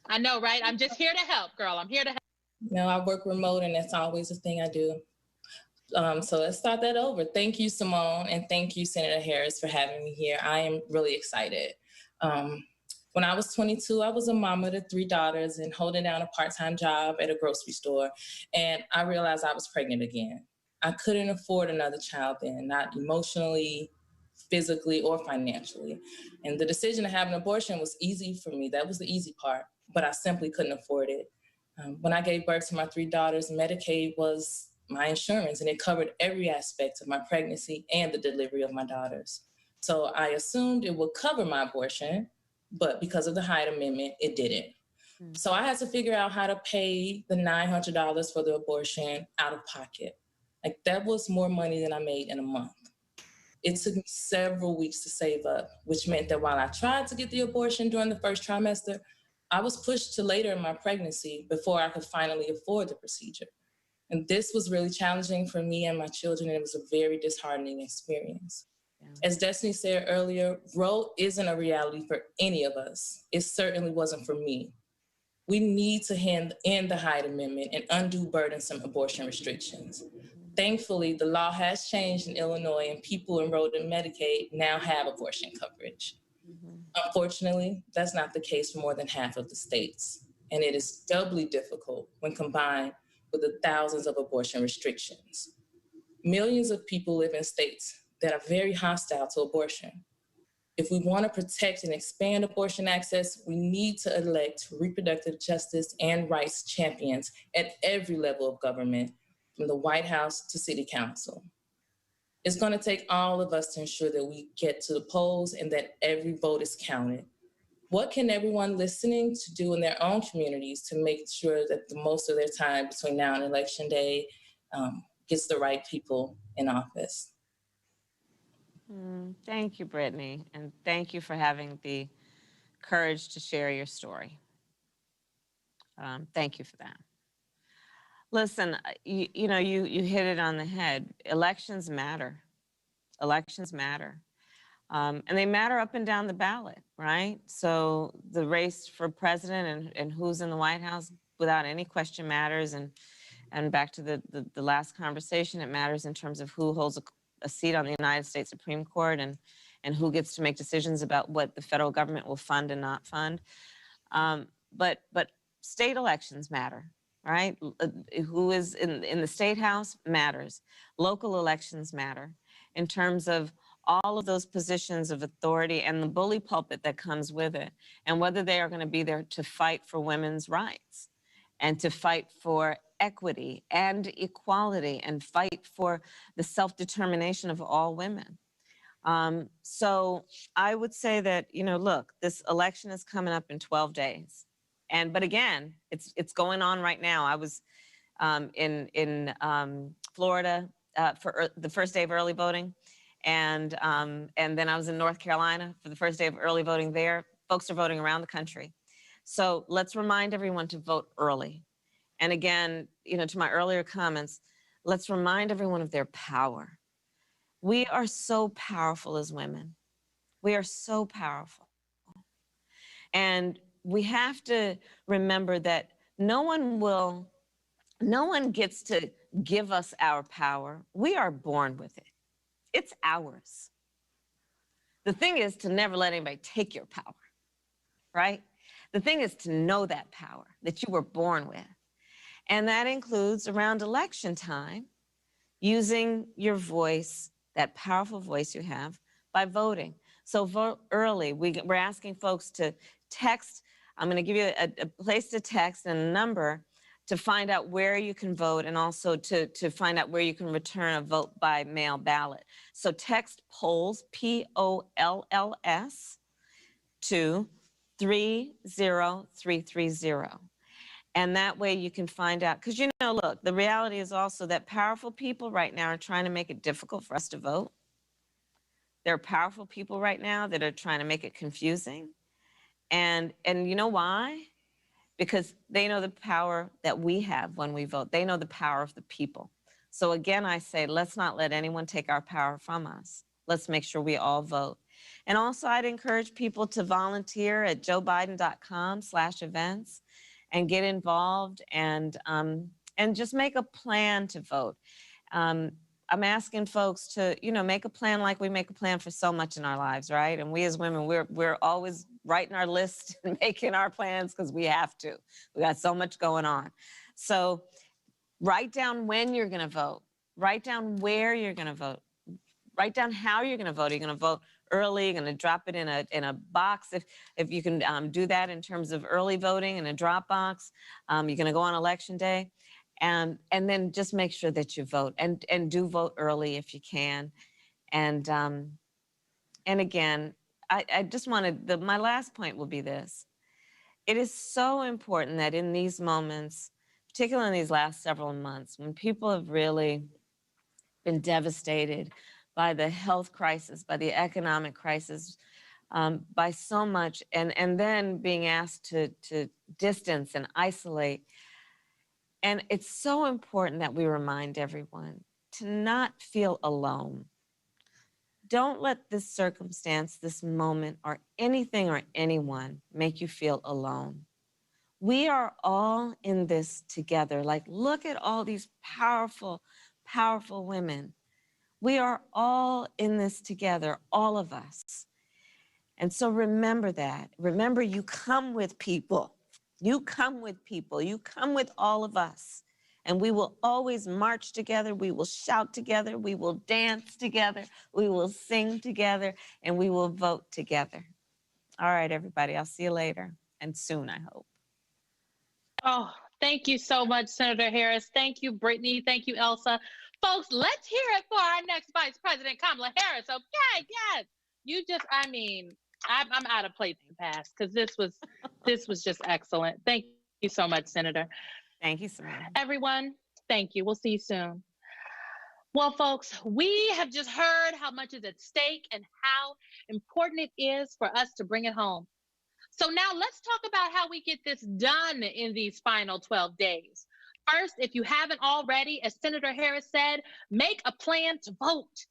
I know, right? I'm just here to help, girl. I'm here to help. No, I work remote, and that's always a thing I do. So let's start that over. Thank you, Simone, and thank you, Senator Harris, for having me here. I am really excited. When I was 22, I was a mama to 3 daughters and holding down a part-time job at a grocery store, and I realized I was pregnant again. I couldn't afford another child then, not emotionally, physically, or financially. And the decision to have an abortion was easy for me. That was the easy part, but I simply couldn't afford it. When I gave birth to my 3 daughters, Medicaid was my insurance, and it covered every aspect of my pregnancy and the delivery of my daughters. So I assumed it would cover my abortion, but because of the Hyde Amendment, it didn't. So I had to figure out how to pay the $900 for the abortion out of pocket. Like, that was more money than I made in a month. It took me several weeks to save up, which meant that while I tried to get the abortion during the first trimester, I was pushed to later in my pregnancy before I could finally afford the procedure. And this was really challenging for me and my children, and it was a very disheartening experience. Yeah. As Destiny said earlier, Roe isn't a reality for any of us. It certainly wasn't for me. We need to end the Hyde Amendment and undo burdensome abortion restrictions. Thankfully, the law has changed in Illinois, and people enrolled in Medicaid now have abortion coverage. Unfortunately, that's not the case for more than half of the states, and it is doubly difficult when combined with the thousands of abortion restrictions. Millions of people live in states that are very hostile to abortion. If we want to protect and expand abortion access, we need to elect reproductive justice and rights champions at every level of government, from the White House to City Council. It's going to take all of us to ensure that we get to the polls and that every vote is counted. What can everyone listening to do in their own communities to make sure that the most of their time between now and Election Day gets the right people in office? Thank you, Brittany, and thank you for having the courage to share your story. Thank you for that. Listen, you hit it on the head. Elections matter. Elections matter. And they matter up and down the ballot, right? So the race for president and who's in the White House, without any question, matters. And back to the last conversation, it matters in terms of who holds a seat on the United States Supreme Court and who gets to make decisions about what the federal government will fund and not fund. But state elections matter, right? Who is in the state house matters. Local elections matter in terms of all of those positions of authority and the bully pulpit that comes with it, and whether they are going to be there to fight for women's rights and to fight for equity and equality and fight for the self-determination of all women. So I would say that, look, this election is coming up in 12 days. But again, it's going on right now. I was in Florida for the first day of early voting. And then I was in North Carolina for the first day of early voting there. Folks are voting around the country. So let's remind everyone to vote early. And again, to my earlier comments, let's remind everyone of their power. We are so powerful as women. We are so powerful. And we have to remember that no one gets to give us our power. We are born with it. It's ours. The thing is to never let anybody take your power, right? The thing is to know that power that you were born with. And that includes around election time, using your voice, that powerful voice you have, by voting. So vote early. We're asking folks to text. I'm going to give you a place to text and a number to find out where you can vote, and also to find out where you can return a vote by mail ballot. So text POLLS, POLLS, to 30330. And that way you can find out, because look, the reality is also that powerful people right now are trying to make it difficult for us to vote. There are powerful people right now that are trying to make it confusing. And you know why? Because they know the power that we have when we vote. They know the power of the people. So again, I say, let's not let anyone take our power from us. Let's make sure we all vote. And also, I'd encourage people to volunteer at joebiden.com/events and get involved and just make a plan to vote. I'm asking folks to, make a plan like we make a plan for so much in our lives, right? And we as women, we're always writing our list and making our plans because we have to. We got so much going on. So write down when you're going to vote. Write down where you're going to vote. Write down how you're going to vote. Are you going to vote early? You're going to drop it in a box if you can do that in terms of early voting in a drop box. You're going to go on election day. And then just make sure that you vote and do vote early if you can. And again, I just wanted, my last point will be this. It is so important that in these moments, particularly in these last several months, when people have really been devastated by the health crisis, by the economic crisis, by so much, and then being asked to distance and isolate. And it's so important that we remind everyone to not feel alone. Don't let this circumstance, this moment, or anything or anyone make you feel alone. We are all in this together. Like, look at all these powerful, powerful women. We are all in this together, all of us. And so remember that. Remember, you come with people. You come with people. You come with all of us. And we will always march together. We will shout together. We will dance together. We will sing together. And we will vote together. All right, everybody. I'll see you later. And soon, I hope. Oh, thank you so much, Senator Harris. Thank you, Brittany. Thank you, Elsa. Folks, let's hear it for our next Vice President, Kamala Harris. Okay, yes. You just, I'm out of place to pass because this was just excellent. Thank you so much, Senator. Thank you, Simone. Everyone, thank you. We'll see you soon. Well, folks, we have just heard how much is at stake and how important it is for us to bring it home. So now let's talk about how we get this done in these final 12 days. First, if you haven't already, as Senator Harris said, make a plan to vote.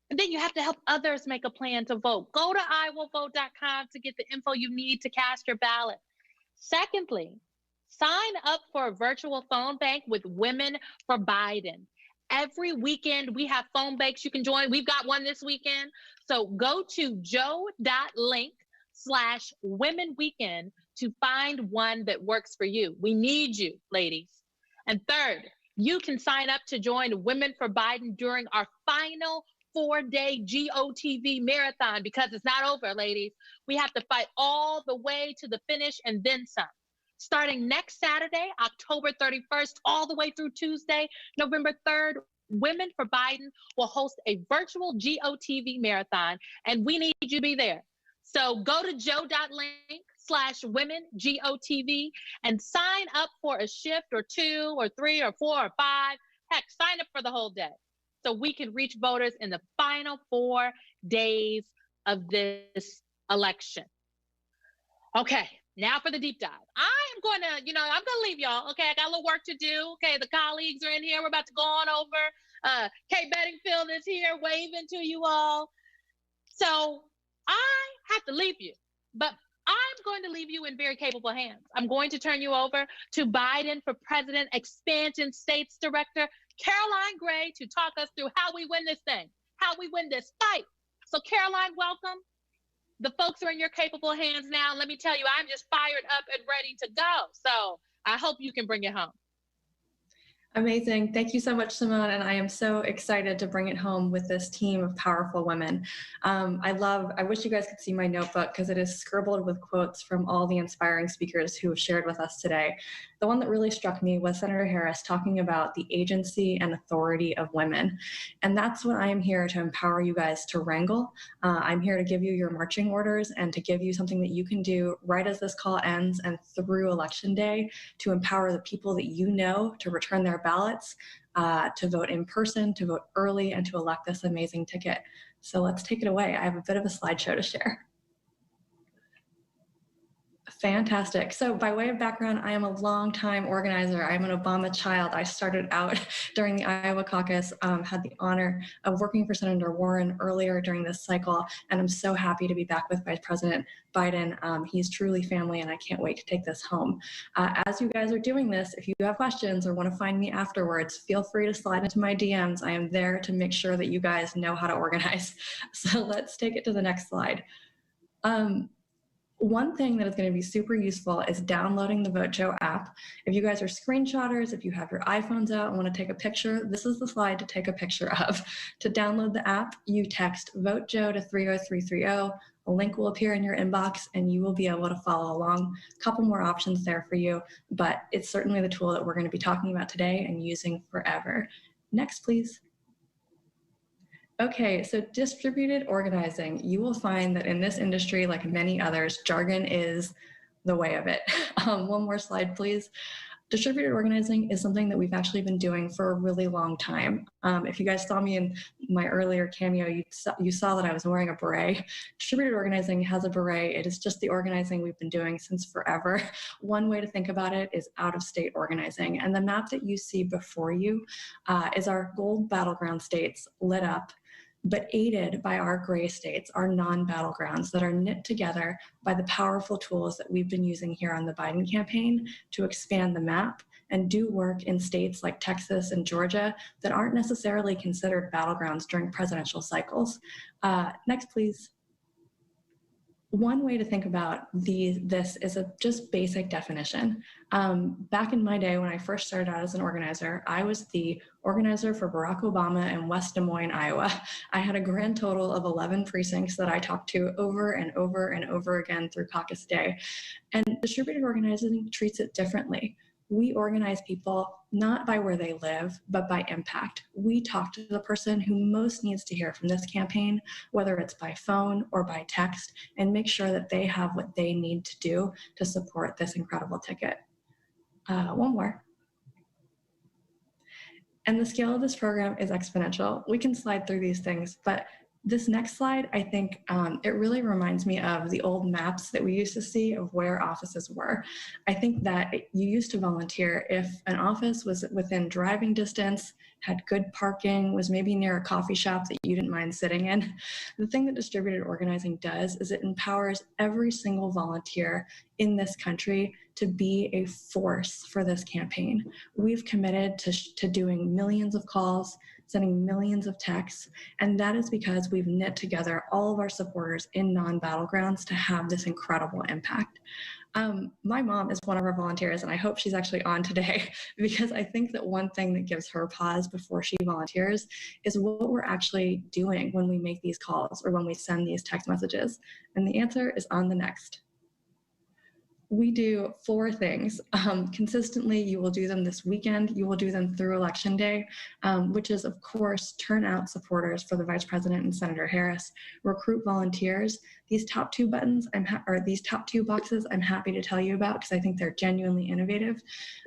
And then you have to help others make a plan to vote. Go to iwillvote.com to get the info you need to cast your ballot. Secondly, sign up for a virtual phone bank with Women for Biden. Every weekend, we have phone banks you can join. We've got one this weekend. So go to joe.link/womenweekend to find one that works for you. We need you, ladies. And third, you can sign up to join Women for Biden during our final 4-day GOTV marathon, because it's not over, ladies. We have to fight all the way to the finish and then some. Starting next Saturday, October 31st, all the way through Tuesday, November 3rd, Women for Biden will host a virtual GOTV marathon, and we need you to be there. So go to joe.link/women-GOTV and sign up for a shift or 2 or 3 or 4 or 5. Heck, sign up for the whole day so we can reach voters in the final 4 days of this election. Okay, now for the deep dive. I'm going to leave y'all. Okay, I got a little work to do. Okay, the colleagues are in here. We're about to go on over. Kate Bedingfield is here waving to you all. So I have to leave you, but I'm going to leave you in very capable hands. I'm going to turn you over to Biden for President Expansion States Director Caroline Gray to talk us through how we win this thing, how we win this fight. So Caroline, welcome. The folks are in your capable hands now. Let me tell you, I'm just fired up and ready to go. So I hope you can bring it home. Amazing. Thank you so much, Simone. And I am so excited to bring it home with this team of powerful women. I wish you guys could see my notebook because it is scribbled with quotes from all the inspiring speakers who have shared with us today. The one that really struck me was Senator Harris talking about the agency and authority of women. And that's what I am here to empower you guys to wrangle. I'm here to give you your marching orders and to give you something that you can do right as this call ends and through Election Day to empower the people that you know to return their ballots, to vote in person, to vote early, and to elect this amazing ticket. So let's take it away. I have a bit of a slideshow to share. Fantastic. So by way of background, I am a longtime organizer. I'm an Obama child. I started out during the Iowa caucus, had the honor of working for Senator Warren earlier during this cycle, and I'm so happy to be back with Vice President Biden. He's truly family, and I can't wait to take this home. As you guys are doing this, if you have questions or want to find me afterwards, feel free to slide into my DMs. I am there to make sure that you guys know how to organize. So let's take it to the next slide. One thing that is going to be super useful is downloading the Vote Joe app. If you guys are screenshotters, if you have your iPhones out and want to take a picture, this is the slide to take a picture of. To download the app, you text Vote Joe to 30330. A link will appear in your inbox and you will be able to follow along. A couple more options there for you, but it's certainly the tool that we're going to be talking about today and using forever. Next, please. Okay, so distributed organizing. You will find that in this industry, like many others, jargon is the way of it. One more slide, please. Distributed organizing is something that we've actually been doing for a really long time. If you guys saw me in my earlier cameo, you saw that I was wearing a beret. Distributed organizing has a beret. It is just the organizing we've been doing since forever. One way to think about it is out-of-state organizing. And the map that you see before you is our gold battleground states lit up, but aided by our gray states, our non-battlegrounds that are knit together by the powerful tools that we've been using here on the Biden campaign to expand the map and do work in states like Texas and Georgia that aren't necessarily considered battlegrounds during presidential cycles. Next, please. One way to think about this is a just basic definition. Back in my day when I first started out as an organizer, I was the organizer for Barack Obama in West Des Moines, Iowa. I had a grand total of 11 precincts that I talked to over and over and over again through caucus day. And distributed organizing treats it differently. We organize people not by where they live, but by impact. We talk to the person who most needs to hear from this campaign, whether it's by phone or by text, and make sure that they have what they need to do to support this incredible ticket. One more. And the scale of this program is exponential. We can slide through these things, but This next slide, I think it really reminds me of the old maps that we used to see of where offices were. I think that you used to volunteer if an office was within driving distance, had good parking, was maybe near a coffee shop that you didn't mind sitting in. The thing that distributed organizing does is it empowers every single volunteer in this country to be a force for this campaign. We've committed to doing millions of calls, sending millions of texts, and that is because we've knit together all of our supporters in non-battlegrounds to have this incredible impact. My mom is one of our volunteers, and I hope she's actually on today because I think that one thing that gives her pause before she volunteers is what we're actually doing when we make these calls or when we send these text messages. And the answer is on the next. We do 4 things. Consistently, you will do them this weekend. You will do them through Election Day, which is, of course, turn out supporters for the Vice President and Senator Harris, recruit volunteers. These top 2 buttons, these top 2 boxes, I'm happy to tell you about because I think they're genuinely innovative.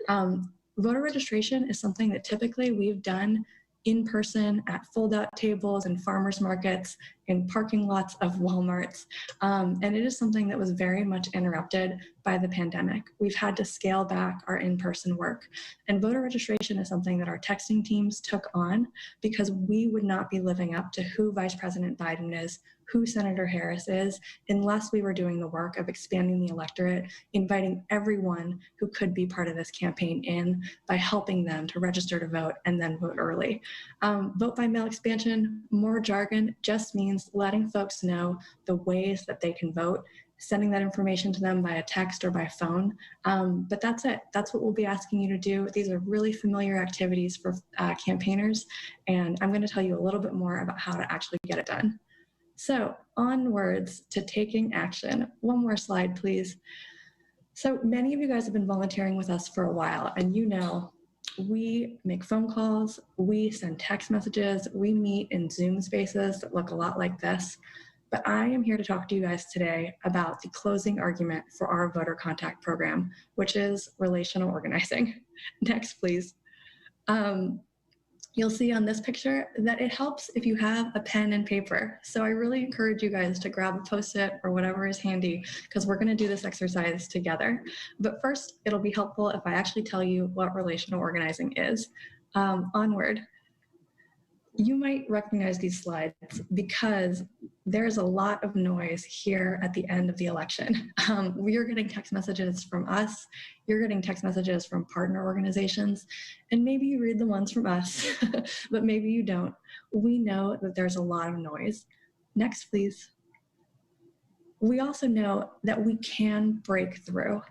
Voter registration is something that typically we've done in person at fold-out tables and farmers markets, in parking lots of Walmarts. And it is something that was very much interrupted by the pandemic. We've had to scale back our in-person work. And voter registration is something that our texting teams took on because we would not be living up to who Vice President Biden is, who Senator Harris is, unless we were doing the work of expanding the electorate, inviting everyone who could be part of this campaign in by helping them to register to vote and then vote early. Vote by mail expansion, more jargon, just means letting folks know the ways that they can vote, sending that information to them via text or by phone. But that's it. That's what we'll be asking you to do. These are really familiar activities for campaigners, and I'm going to tell you a little bit more about how to actually get it done. So onwards to taking action. One more slide, please. So many of you guys have been volunteering with us for a while, and you know we make phone calls, we send text messages, we meet in Zoom spaces that look a lot like this. But I am here to talk to you guys today about the closing argument for our voter contact program, which is relational organizing. Next, please. You'll see on this picture that it helps if you have a pen and paper. So I really encourage you guys to grab a Post-it or whatever is handy because we're going to do this exercise together. But first, it'll be helpful if I actually tell you what relational organizing is. Onward. You might recognize these slides because there's a lot of noise here at the end of the election. We are getting text messages from us, you're getting text messages from partner organizations, and maybe you read the ones from us, but maybe you don't. We know that there's a lot of noise. Next, please. We also know that we can break through,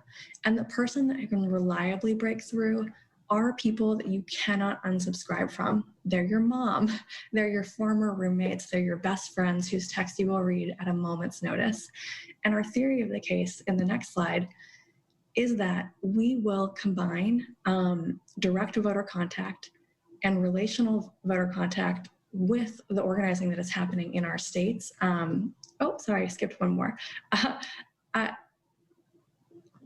and the person that can reliably break through are people that you cannot unsubscribe from. They're your mom, they're your former roommates, they're your best friends whose text you will read at a moment's notice. And our theory of the case in the next slide is that we will combine direct voter contact and relational voter contact with the organizing that is happening in our states. Oh, sorry, I skipped one more.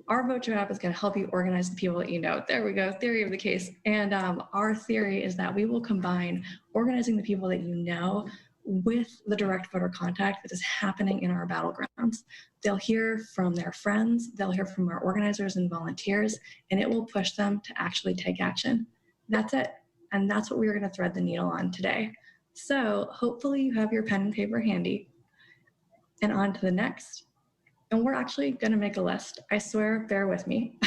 Our Vote Your app is going to help you organize the people that you know. There we go, theory of the case. And our theory is that we will combine organizing the people that you know with the direct voter contact that is happening in our battlegrounds. They'll hear from their friends, they'll hear from our organizers and volunteers, and it will push them to actually take action. That's it. And that's what we're going to thread the needle on today. So hopefully you have your pen and paper handy. And on to the next. And we're actually going to make a list. I swear, bear with me.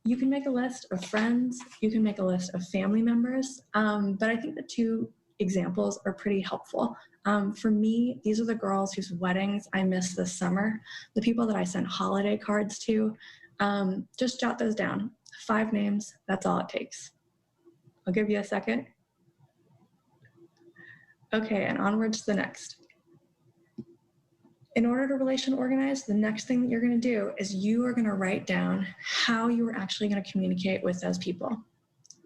You can make a list of friends. You can make a list of family members. But I think the 2 examples are pretty helpful. For me, these are the girls whose weddings I missed this summer, the people that I sent holiday cards to. Just jot those down. 5 names, that's all it takes. I'll give you a second. Okay, and onwards to the next. In order to relation organize, the next thing that you're going to do is you are going to write down how you are actually going to communicate with those people.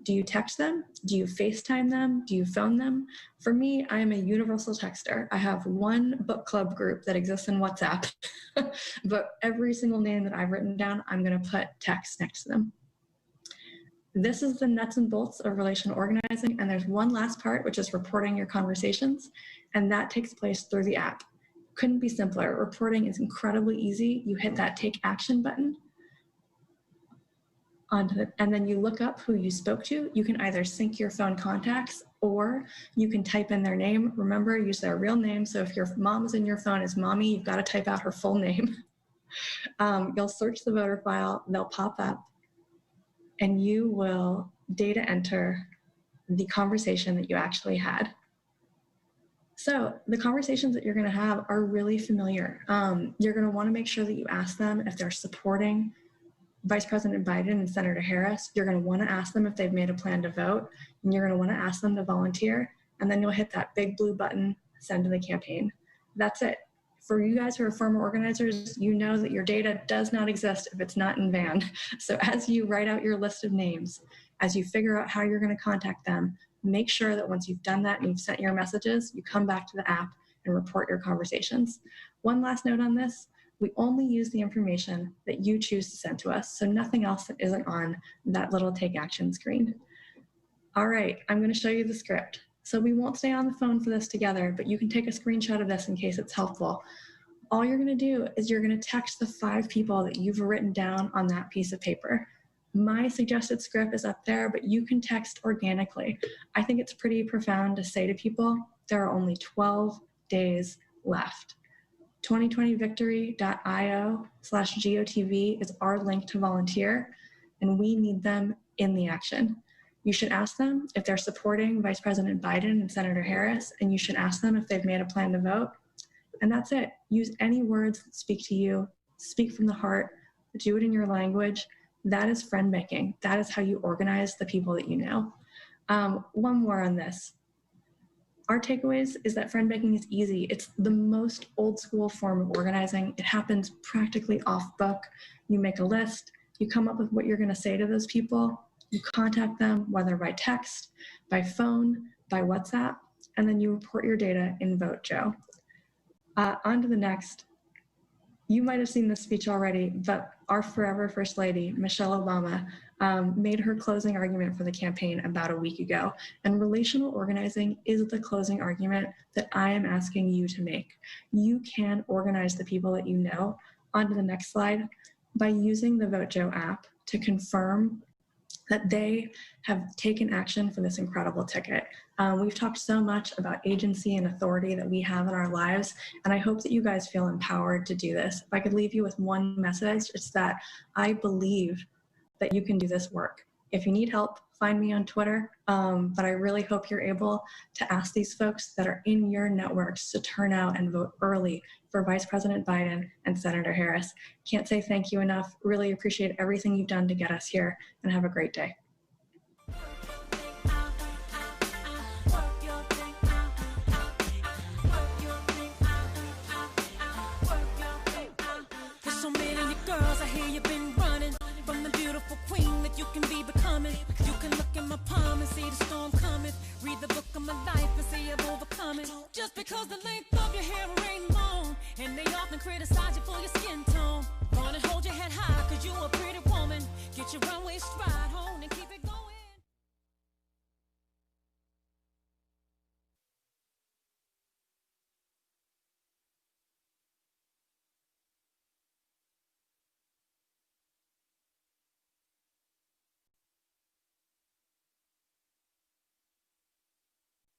Do you text them? Do you FaceTime them? Do you phone them? For me, I am a universal texter. I have one book club group that exists in WhatsApp, but every single name that I've written down, I'm going to put text next to them. This is the nuts and bolts of relational organizing. And there's one last part, which is reporting your conversations. And that takes place through the app. Couldn't be simpler. Reporting is incredibly easy. You hit that take action button and then you look up who you spoke to. You can either sync your phone contacts or you can type in their name. Remember, use their real name. So if your mom is in your phone as mommy, you've got to type out her full name. You'll search the voter file, they'll pop up, and you will data enter the conversation that you actually had. So the conversations that you're going to have are really familiar. You're going to want to make sure that you ask them if they're supporting Vice President Biden and Senator Harris. You're going to want to ask them if they've made a plan to vote, and you're going to want to ask them to volunteer, and then you'll hit that big blue button, send to the campaign. That's it. For you guys who are former organizers, you know that your data does not exist if it's not in van. So as you write out your list of names, as you figure out how you're going to contact them, make sure that once you've done that and you've sent your messages, you come back to the app and report your conversations. One last note on this. We only use the information that you choose to send to us, so nothing else that isn't on that little take action screen. All right, I'm going to show you the script. So we won't stay on the phone for this together, but you can take a screenshot of this in case it's helpful. All you're going to do is you're going to text the 5 people that you've written down on that piece of paper. My suggested script is up there, but you can text organically. I think it's pretty profound to say to people, there are only 12 days left. 2020victory.io/GOTV is our link to volunteer, and we need them in the action. You should ask them if they're supporting Vice President Biden and Senator Harris, and you should ask them if they've made a plan to vote. And that's it. Use any words that speak to you, speak from the heart, do it in your language. That is friend making. That is how you organize the people that you know. One more on this. Our takeaways is that friend making is easy. It's the most old school form of organizing. It happens practically off book. You make a list, you come up with what you're going to say to those people, you contact them, whether by text, by phone, by WhatsApp, and then you report your data in Vote Joe. On to the next. You might have seen this speech already, but our forever First Lady, Michelle Obama, made her closing argument for the campaign about a week ago. And relational organizing is the closing argument that I am asking you to make. You can organize the people that you know, on to the next slide, by using the Vote Joe app to confirm that they have taken action for this incredible ticket. We've talked so much about agency and authority that we have in our lives, and I hope that you guys feel empowered to do this. If I could leave you with one message, it's that I believe that you can do this work. If you need help, find me on Twitter, but I really hope you're able to ask these folks that are in your networks to turn out and vote early for Vice President Biden and Senator Harris. Can't say thank you enough. Really appreciate everything you've done to get us here, and have a great day. There's so many girls, I hear you've been running from the beautiful queen that you can be becoming. You can look in my palm and see the storm coming. Read the book of my life and see I've overcome it. Just because the length of your hair ain't long, and they often criticize you for your skin tone. Wanna hold your head high cause you a pretty woman. Get your runway stride.